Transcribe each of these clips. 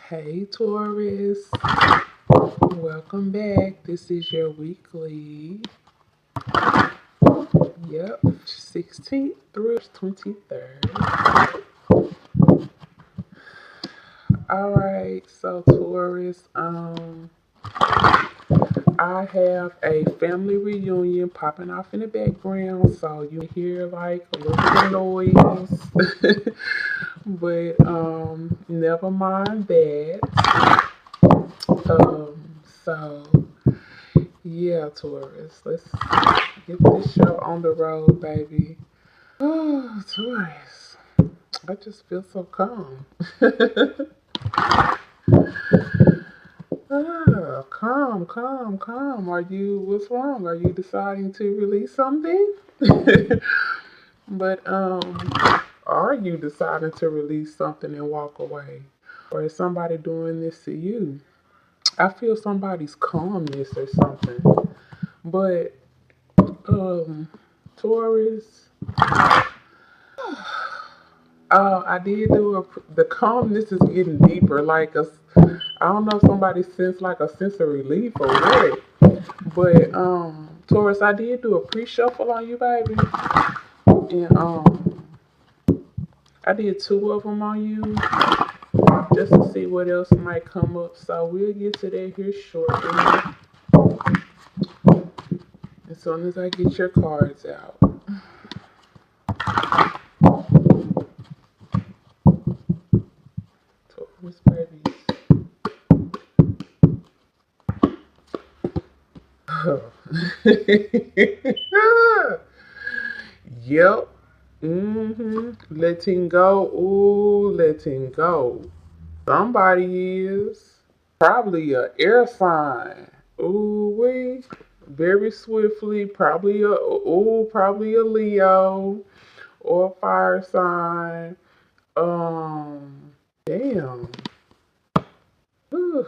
Hey Taurus, welcome back. This is your weekly, 16th through 23rd. Alright, so Taurus, I have a family reunion popping off in the background, so you hear like a little bit of noise. But never mind that. So yeah, Taurus, let's get this show on the road, baby. Oh, Taurus, I just feel so calm. Calm. What's wrong? Are you deciding to release something? But are you deciding to release something and walk away? Or is somebody doing this to you? I feel somebody's calmness or something. But Taurus, I did do the calmness is getting deeper. I don't know if somebody sensed like a sense of relief or what. But Taurus, I did do a pre-shuffle on you, baby, and I did two of them on you just to see what else might come up. So we'll get to that here shortly. As soon as I get your cards out. Taurus, baby. Yep. Letting go. Ooh, letting go. Somebody is probably a air sign. Ooh, we very swiftly. Probably a Leo or a fire sign. Damn. Whew.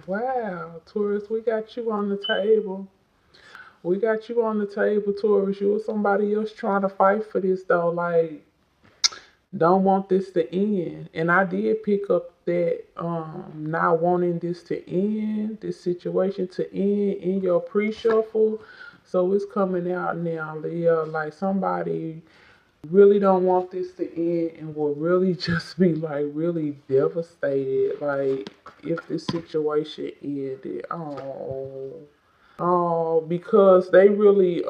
Wow, Taurus, we got you on the table. We got you on the table, Taurus. You or somebody else trying to fight for this though. Like, don't want this to end. And I did pick up that not wanting this to end, this situation to end in your pre-shuffle. So it's coming out now, Leo. Like somebody really don't want this to end and will really just be like really devastated. Like if this situation ended. Because they really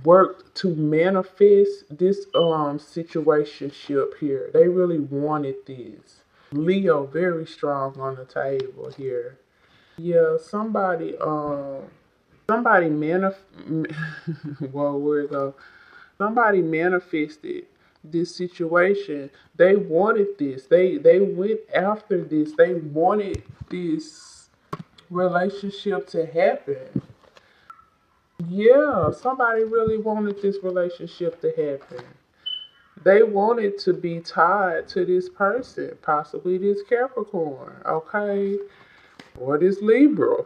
worked to manifest this situationship here. They really wanted this. Leo very strong on the table here. Yeah, somebody well, where it go? Somebody manifested this situation. They wanted this. They went after this. They wanted this relationship to happen. Yeah, somebody really wanted this relationship to happen. They wanted to be tied to this person, possibly this Capricorn, okay? Or this Libra.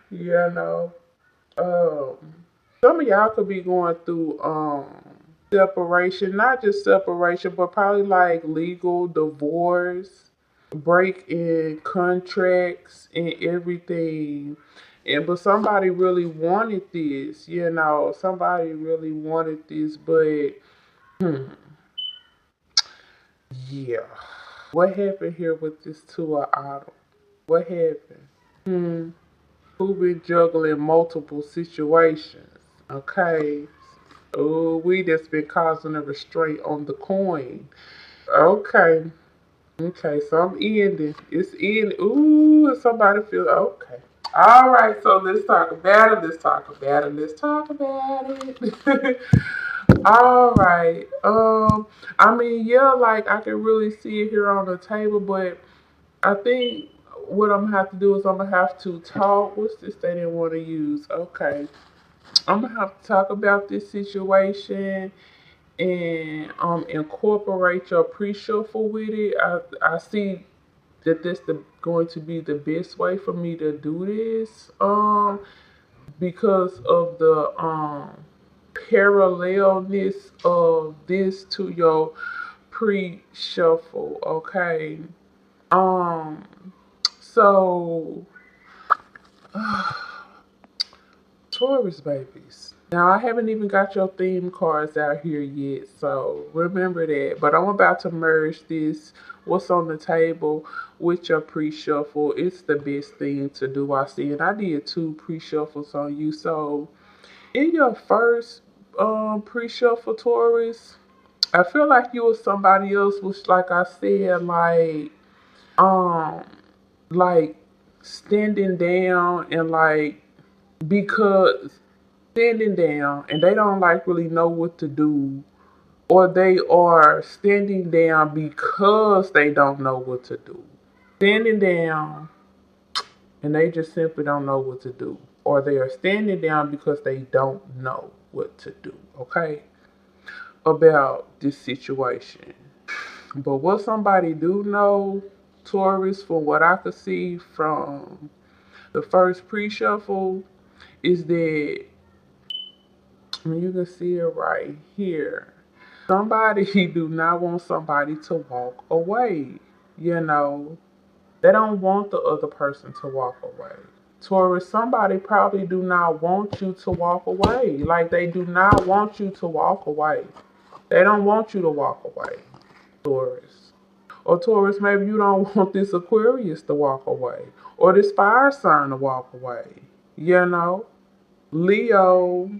you know. Um, some of y'all could be going through separation, not just separation, but probably like legal divorce, break in contracts and everything. And but somebody really wanted this. Somebody really wanted this, but yeah. What happened here with this two of autumn? What happened? Hmm. Who been juggling multiple situations? Okay. Oh, we just been causing a restraint on the coin. Okay. Okay, so I'm ending. It's in. Ooh, somebody feel okay. All right, so let's talk about it. Let's talk about it. All right. I mean, yeah, like I can really see it here on the table, but I think what I'm gonna have to do is I'm gonna have to talk. What's this they didn't want to use? Okay, I'm gonna have to talk about this situation and incorporate your pre-shuffle with it. I see that this going to be the best way for me to do this because of the parallelness of this to your pre-shuffle, okay? So Taurus babies. Now, I haven't even got your theme cards out here yet, so remember that. But I'm about to merge this, what's on the table, with your pre-shuffle. It's the best thing to do, I see. And I did 2 pre-shuffles on you. So, in your first pre-shuffle, Taurus, I feel like you or somebody else was, like I said, um, like standing down and like, because standing down and they don't like really know what to do, or they are standing down because they don't know what to do. Standing down and they just simply don't know what to do, or they are standing down because they don't know what to do, okay, about this situation. But what somebody do know, Taurus, from what I could see from the first pre-shuffle, is that, you can see it right here, somebody do not want somebody to walk away. You know, they don't want the other person to walk away. Taurus, somebody probably do not want you to walk away. Like, they do not want you to walk away. They don't want you to walk away, Taurus. Or Taurus, maybe you don't want this Aquarius to walk away, or this fire sign to walk away. You know, Leo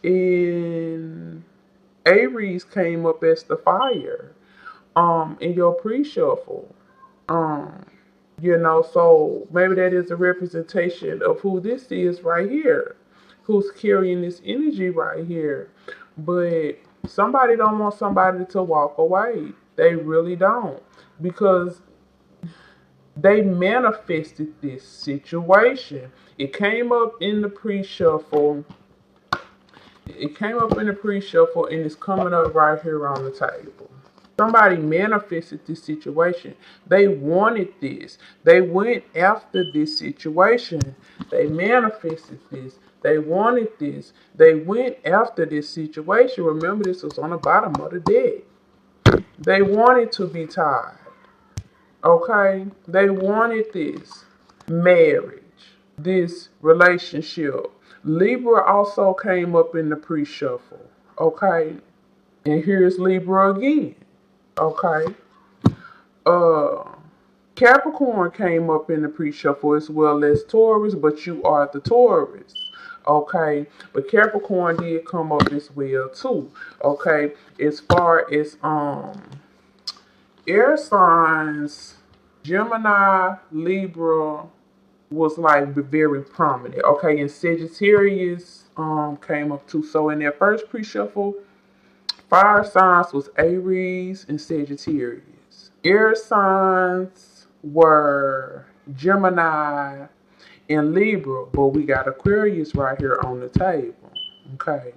and Aries came up as the fire in your pre-shuffle. Um so maybe that is a representation of who this is right here, who's carrying this energy right here. But somebody don't want somebody to walk away. They really don't, because they manifested this situation. It came up in the pre-shuffle. It came up in the pre-shuffle and it's coming up right here on the table. Somebody manifested this situation. They wanted this. They went after this situation. They manifested this. They wanted this. They went after this situation. Remember, this was on the bottom of the deck. They wanted to be tied. Okay? They wanted this marriage, this relationship. Libra also came up in the pre-shuffle. Okay? And here's Libra again. Okay. Uh Capricorn came up in the pre-shuffle as well as Taurus, but you are the Taurus. Okay. But Capricorn did come up as well too. Okay. As far as air signs, Gemini, Libra was like very prominent. Okay, and Sagittarius came up too. So in their first pre-shuffle, fire signs was Aries and Sagittarius. Air signs were Gemini and Libra, but we got Aquarius right here on the table. Okay.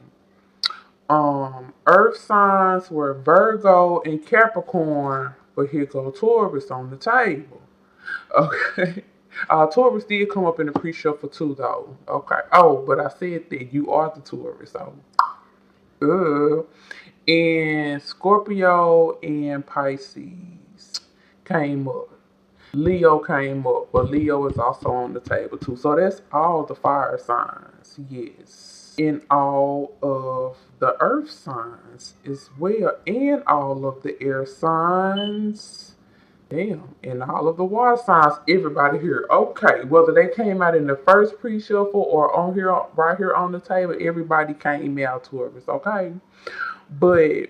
Earth signs were Virgo and Capricorn, but here go Taurus on the table. Okay. Taurus did come up in the pre-shuffle too, though. Okay. Oh, but I said that you are the Taurus, so. And Scorpio and Pisces came up. Leo came up, but Leo is also on the table too. So that's all the fire signs, yes. And all of the earth signs as well. And all of the air signs. Damn, and all of the water signs, everybody here. Okay, whether they came out in the first pre-shuffle or on here, right here on the table, everybody came out to us, okay? But,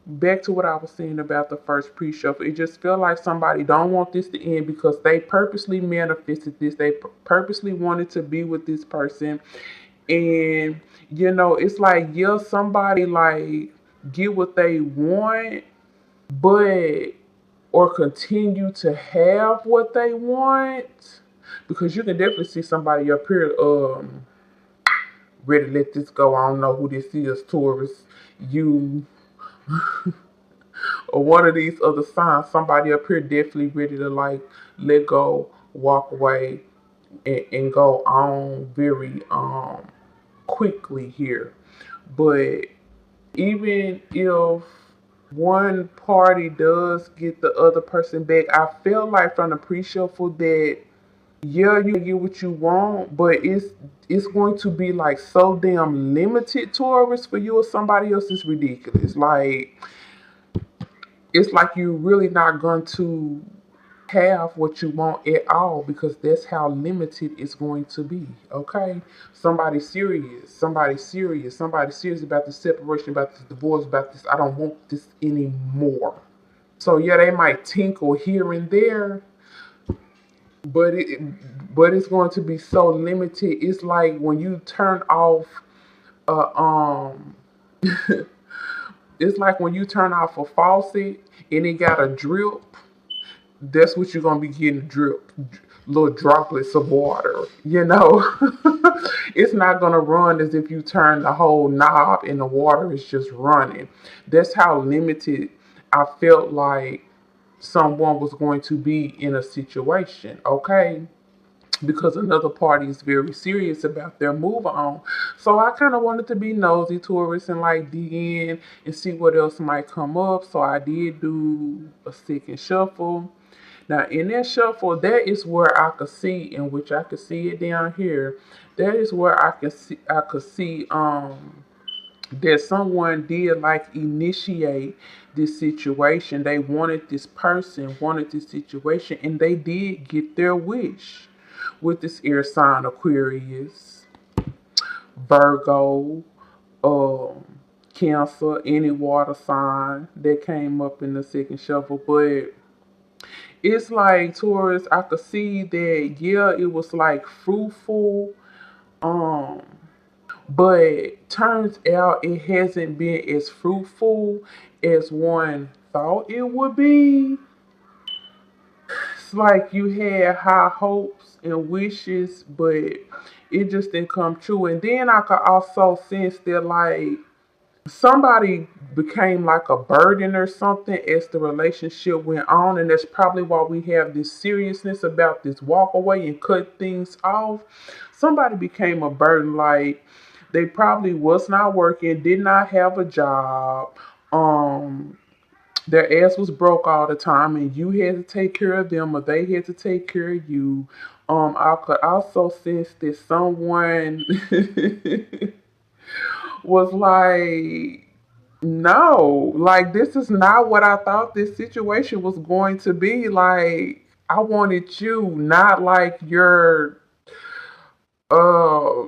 back to what I was saying about the first pre-shuffle, it just felt like somebody don't want this to end because they purposely manifested this. They purposely wanted to be with this person. And, it's like, yeah, somebody like get what they want, but or continue to have what they want, because you can definitely see somebody up here ready to let this go. I don't know who this is, Taurus, you or one of these other signs. Somebody up here definitely ready to like let go, walk away, and go on very quickly here. But even if one party does get the other person back. I feel like from the pre-shuffle that yeah, you get what you want, but it's going to be like so damn limited, Taurus, for you or somebody else. Is ridiculous. Like it's like you're really not going to have what you want at all because that's how limited it's going to be. Okay, somebody serious about this separation, about this divorce, about this. I don't want this anymore. So yeah, they might tinkle here and there, but it's going to be so limited. It's like when you turn off a it's like when you turn off a faucet and it got a drip. That's what you're gonna be getting, drip, little droplets of water. It's not gonna run as if you turn the whole knob and the water is just running. That's how limited I felt like someone was going to be in a situation. Okay, because another party is very serious about their move on. So I kind of wanted to be nosy, Taurus, and like dig in and see what else might come up. So I did do a second shuffle. Now in that shuffle, that is where I could see, in which I could see it down here. That is where I could see that someone did like initiate this situation. They wanted this person, wanted this situation, and they did get their wish with this air sign, Aquarius, Virgo, um, Cancer, any water sign that came up in the second shuffle. But it's like Taurus, I could see that yeah, it was like fruitful. Um, but turns out it hasn't been as fruitful as one thought it would be. It's like you had high hopes and wishes, but it just didn't come true. And then I could also sense that like somebody became like a burden or something as the relationship went on, and that's probably why we have this seriousness about this walk away and cut things off. Somebody became a burden, like they probably was not working, did not have a job, um their ass was broke all the time, and you had to take care of them, or they had to take care of you. I could also sense that someone was like, no, like this is not what I thought this situation was going to be. Like I wanted you, not like your uh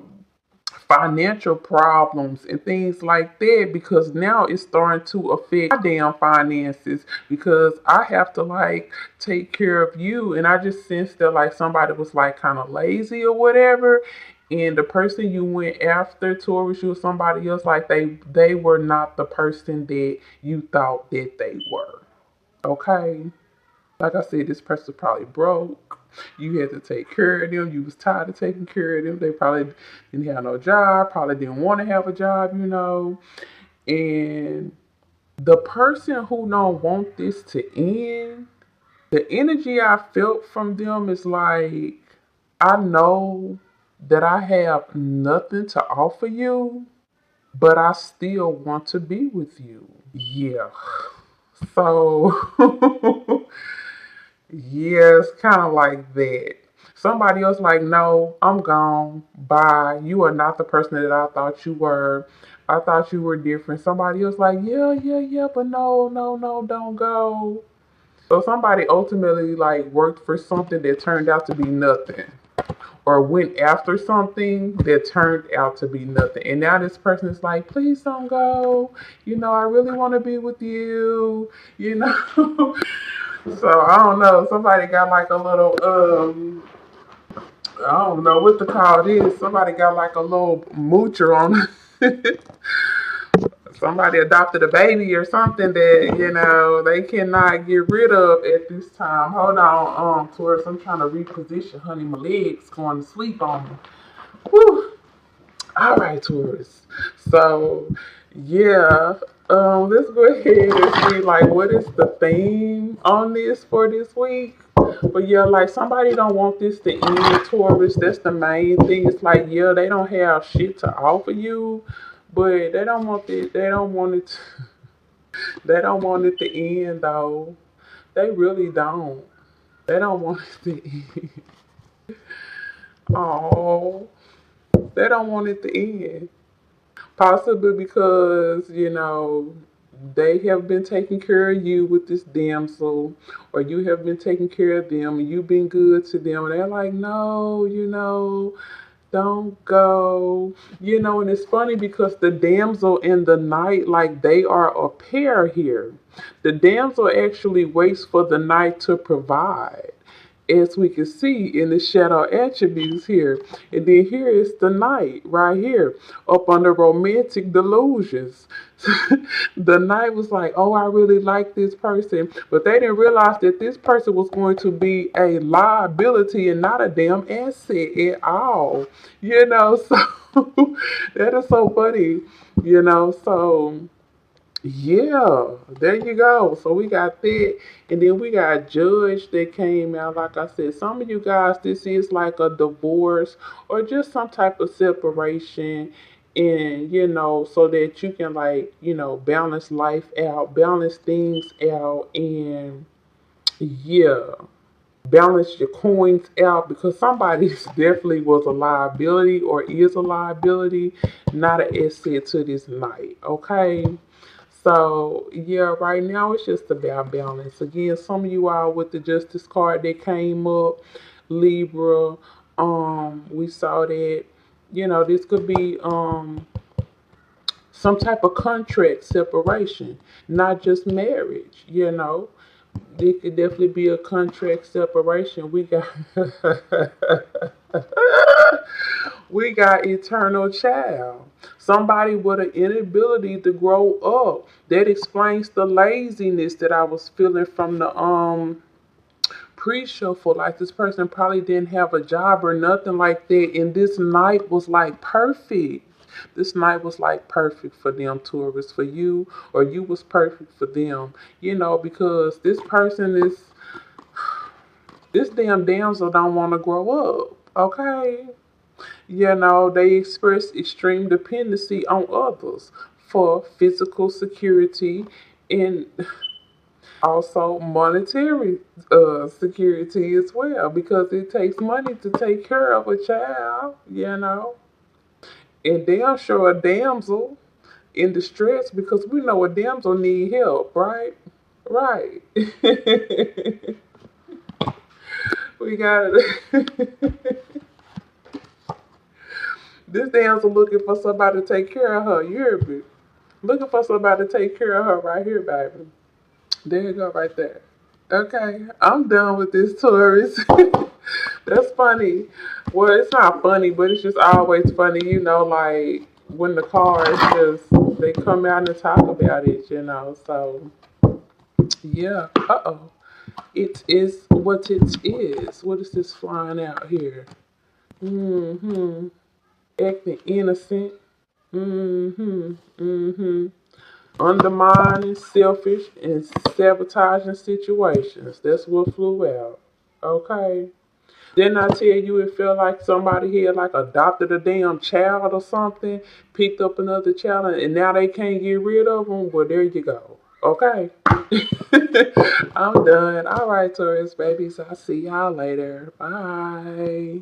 financial problems and things like that, because now it's starting to affect my damn finances because I have to like take care of you. And I just sensed that like somebody was like kind of lazy or whatever, and the person you went after, Taurus, you or somebody else, like they were not the person that you thought that they were. Okay, like I said, this person probably broke. You had to take care of them. You was tired of taking care of them. They probably didn't have no job, probably didn't want to have a job. And the person who don't want this to end, the energy I felt from them is like, I know that I have nothing to offer you, but I still want to be with you. Yeah. So yeah, it's kind of like that. Somebody else like, no, I'm gone. Bye. You are not the person that I thought you were. I thought you were different. Somebody else like, yeah, yeah, yeah, but no, no, no, don't go. So somebody ultimately like worked for something that turned out to be nothing, or went after something that turned out to be nothing. And now this person is like, please don't go. I really want to be with you. You know. So I don't know. Somebody got like a little I don't know what to call this. Somebody got like a little moocher on. Somebody adopted a baby or something that they cannot get rid of at this time. Hold on, Taurus. I'm trying to reposition, honey. My legs going to sleep on me. Whew. All right, Taurus. So yeah, let's go ahead and see like what is the theme on this for this week. But yeah, like somebody don't want this to end, Taurus. That's the main thing. It's like yeah, they don't have shit to offer you, but they don't want it. They don't want it. They don't want it to end though. They really don't. They don't want it to end. Oh, they don't want it to end. Possibly because, they have been taking care of you with this damsel, or you have been taking care of them and you've been good to them. And they're like, no, don't go. And it's funny because the damsel and the knight, like they are a pair here. The damsel actually waits for the knight to provide, as we can see in the shadow attributes here. And then here is the knight right here up under romantic delusions. The knight was like, oh, I really like this person. But they didn't realize that this person was going to be a liability and not a damn asset at all. So that is so funny, so. Yeah, there you go. So we got that, and then we got Judge that came out. Like I said, some of you guys, this is like a divorce or just some type of separation, and so that you can like balance life out, balance things out, and yeah, balance your coins out because somebody definitely was a liability or is a liability, not an asset to this night. Okay. So yeah, right now it's just about balance. Again, some of you all with the Justice card that came up, Libra, we saw that, this could be some type of contract separation, not just marriage. There could definitely be a contract separation. We got we got eternal child. Somebody with an inability to grow up. That explains the laziness that I was feeling from the pre-shuffle. Like this person probably didn't have a job or nothing like that. And this night was like perfect. This night was like perfect for them, Taurus, for you, or you was perfect for them. Because this damn damsel don't want to grow up. Okay. They express extreme dependency on others for physical security and also monetary security as well, because it takes money to take care of a child. And they'll show a damsel in distress because we know a damsel need help, right? Right. We got it. This damsel looking for somebody to take care of her. You hear me? Looking for somebody to take care of her right here, baby. There you go, right there. Okay, I'm done with this, Taurus. That's funny. Well, it's not funny, but it's just always funny, like when the cards just they come out and talk about it. So yeah. It is what it is. What is this flying out here? Mm-hmm. Acting innocent. Mm-hmm. Mm-hmm. Undermining, selfish, and sabotaging situations. That's what flew out. Okay. Didn't I tell you it felt like somebody had like adopted a damn child or something, picked up another child, and now they can't get rid of them? Well, there you go. Okay. I'm done. All right, Taurus babies. I'll see y'all later. Bye.